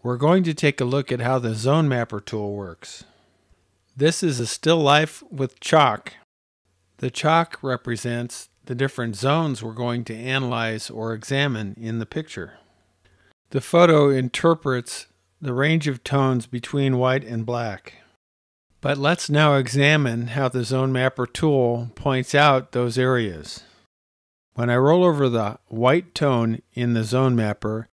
We're going to take a look at how the Zone Mapper tool works. This is a still life with chalk. The chalk represents the different zones we're going to analyze or examine in the picture. The photo interprets the range of tones between white and black. But let's now examine how the Zone Mapper tool points out those areas. When I roll over the white tone in the Zone Mapper,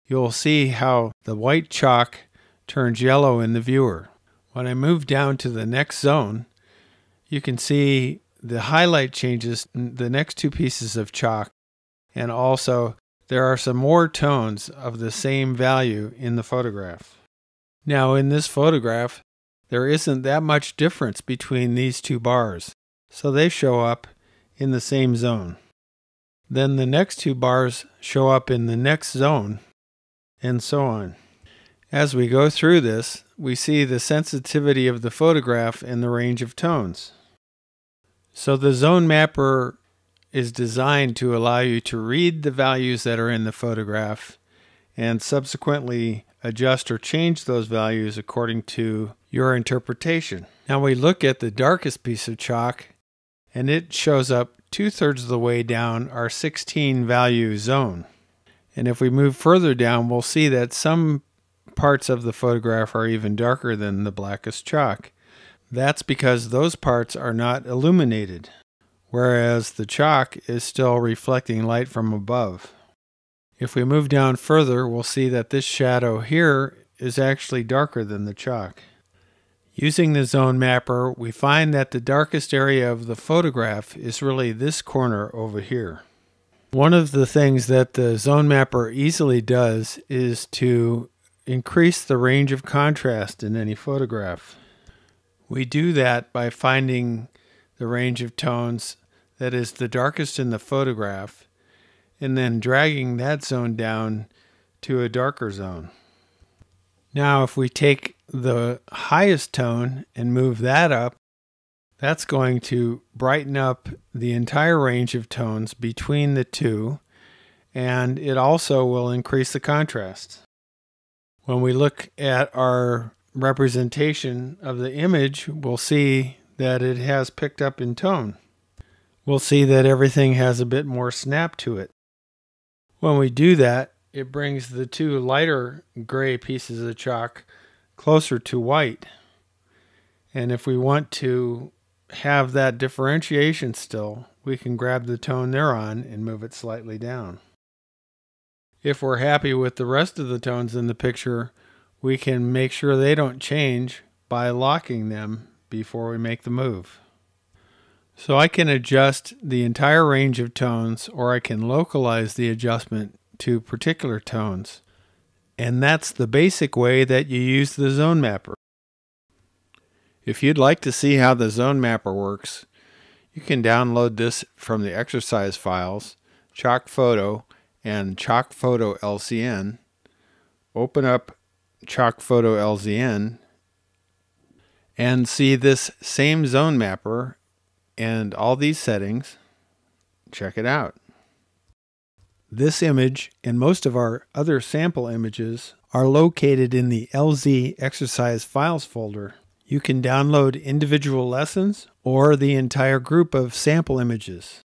you'll see how the white chalk turns yellow in the viewer. When I move down to the next zone, you can see the highlight changes in the next two pieces of chalk, and also there are some more tones of the same value in the photograph. Now in this photograph, there isn't that much difference between these two bars, so they show up in the same zone. Then the next two bars show up in the next zone, and so on. As we go through this, we see the sensitivity of the photograph and the range of tones. So the Zone Mapper is designed to allow you to read the values that are in the photograph and subsequently adjust or change those values according to your interpretation. Now we look at the darkest piece of chalk, and it shows up 2/3 of the way down our 16 value zone. And if we move further down, we'll see that some parts of the photograph are even darker than the blackest chalk. That's because those parts are not illuminated, whereas the chalk is still reflecting light from above. If we move down further, we'll see that this shadow here is actually darker than the chalk. Using the Zone Mapper, we find that the darkest area of the photograph is really this corner over here. One of the things that the Zone Mapper easily does is to increase the range of contrast in any photograph. We do that by finding the range of tones that is the darkest in the photograph and then dragging that zone down to a darker zone. Now if we take the highest tone and move that up, that's going to brighten up the entire range of tones between the two, and it also will increase the contrast. When we look at our representation of the image, we'll see that it has picked up in tone. We'll see that everything has a bit more snap to it. When we do that, it brings the two lighter gray pieces of chalk closer to white. And if we want to have that differentiation still, we can grab the tone they're on and move it slightly down. If we're happy with the rest of the tones in the picture, we can make sure they don't change by locking them before we make the move. So I can adjust the entire range of tones, or I can localize the adjustment to particular tones. And that's the basic way that you use the Zone Mapper. If you'd like to see how the Zone Mapper works, you can download this from the exercise files, Chalk Photo and Chalk Photo LCN. Open up Chalk Photo LCN and see this same Zone Mapper and all these settings. Check it out. This image and most of our other sample images are located in the LZ Exercise Files folder. You can download individual lessons or the entire group of sample images.